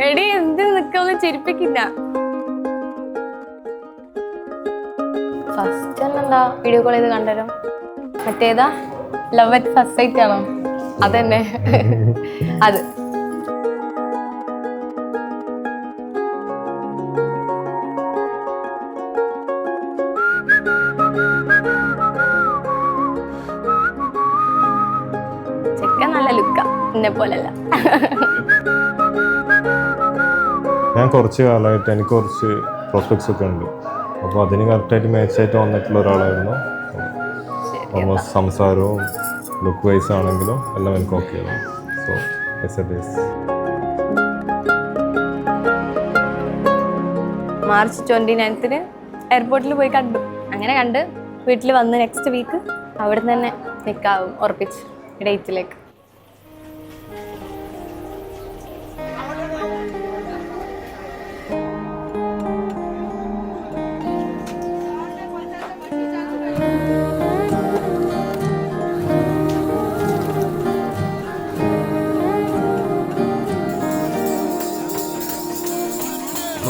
എടി എന്ത് നിക്കൊന്നും ചിരിപ്പിക്കില്ല. ഫസ്റ്റ് എന്താ വീഡിയോ കോൾ ചെയ്ത് കണ്ടല്ലോ, മറ്റേതാ ലവ് അറ്റ് ഫസ്റ്റ് സൈറ്റ് ആണോ? അതന്നെ അത്. ചെക്കൻ നല്ല ലുക്ക, എന്നെ പോലല്ല. ഞാൻ കുറച്ച് കാലമായിട്ട് എനിക്ക് കുറച്ച് പ്രോസ്പെക്ട്സ് ഒക്കെ ഉണ്ട്. അപ്പോൾ അതിന് കറക്റ്റായിട്ട് മാച്ചായിട്ട് വന്നിട്ടുള്ള ഒരാളായിരുന്നു. ഓൾമോസ്റ്റ് സംസാരവും ലുക്ക് വൈസ് ആണെങ്കിലും എല്ലാം എനിക്ക് ഓക്കെ ആണ്. സോ മാർച്ച് 29 എയർപോർട്ടിൽ പോയി കണ്ടു. അങ്ങനെ കണ്ട് വീട്ടിൽ വന്ന് നെക്സ്റ്റ് വീക്ക് അവിടെ നിന്ന് തന്നെ നിൽക്കാവും ഉറപ്പിച്ച് ഡേറ്റിലേക്ക്.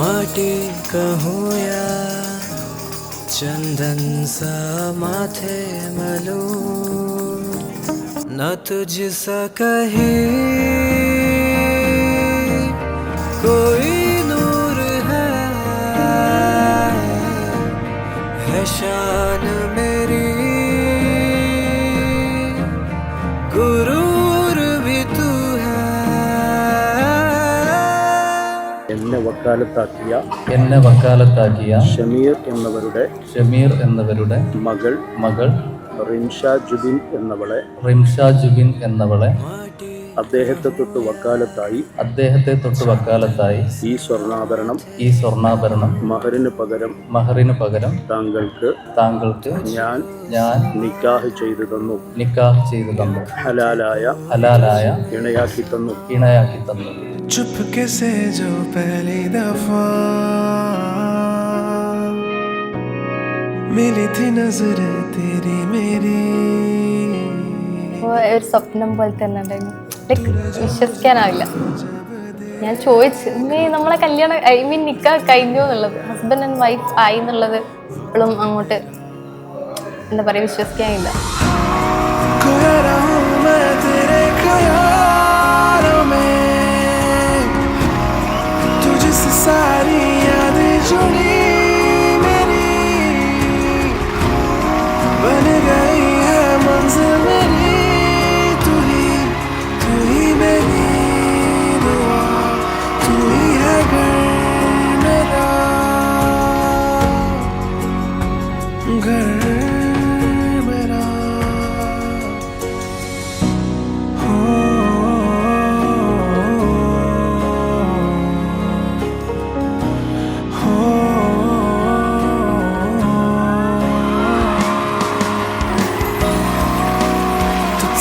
माटी कहूँ या चंदन सा माथे मलूं, न तुझसा कहीं कोई नूर है शान मेरी, गुरूर भी तू है. എന്നെ വക്കാലത്താക്കിയ ഷമീർ എന്നവരുടെ മകൾ റിംഷ ജുബിൻ എന്നവളെ അദ്ദേഹത്തെ തൊട്ട് വക്കാലത്തായി ഈ സ്വർണ്ണാഭരണം മഹറിന് പകരം താങ്കൾക്ക് ഞാൻ നിക്കാഹ് ചെയ്തു തന്നു. ഹലാലായ ഇണയാക്കി തന്നു. चुपके से जो पहली दफा मिली थी नजर तेरी मेरी. ഒരു സ്വപ്നം പോലെ തന്നെ ഉണ്ടായിരുന്നു. ലൈക്ക് വിശ്വസിക്കാനാവില്ല. ഞാൻ ചോദിച്ചു നമ്മളെ കല്യാണം നിക്കാഹ് കഴിഞ്ഞു എന്നുള്ളത്, ഹസ്ബൻഡ് ആൻഡ് വൈഫ് ആയി എന്നുള്ളത് ഇപ്പോഴും അങ്ങോട്ട് എന്താ പറയുക, വിശ്വസിക്കാനില്ല. सारी यादें जुड़ी मेरी, बन गई है मंजिल मेरी, तू ही मेरी दुआ, तू ही है घर मेरा, घर मेरा.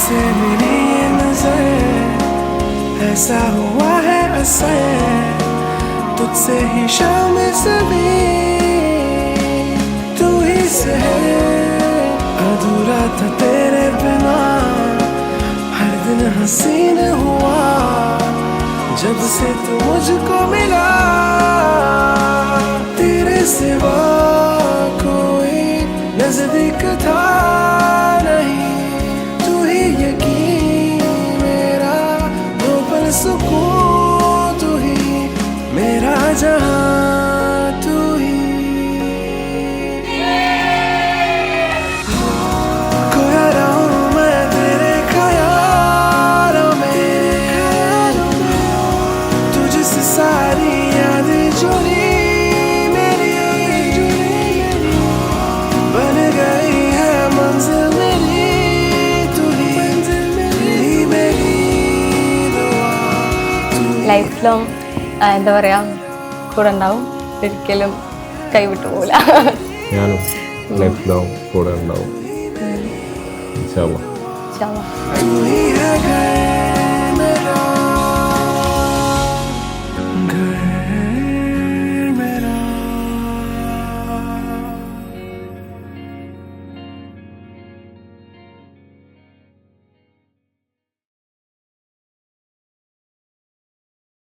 से मेरी ये नजर ऐसा हुआ है असर, तुझसे ही शाम सभी, तू ही से है अधूरा था तेरे बिना, हर दिन हसीन हुआ जब से तू मुझको मिला, तेरे सिवा कोई नजदीक था नहीं, सुकून तू ही मेरा जहां, तू ही खोया रहूं मैं तेरे ख्यालों में, तुझसे सारी यादें जुड़ी मेरी, बन गई है मंजिल मेरी, तू ही मेरी. ലൈഫ് ലോങ് എന്താ പറയുക കൂടെ ഉണ്ടാവും, ഒരിക്കലും കൈവിട്ടു പോകില്ല. ഞാനും ലൈഫ് ലോങ് കൂടെ ഉണ്ടാവും. ഇൻഷാ അല്ലാഹ്.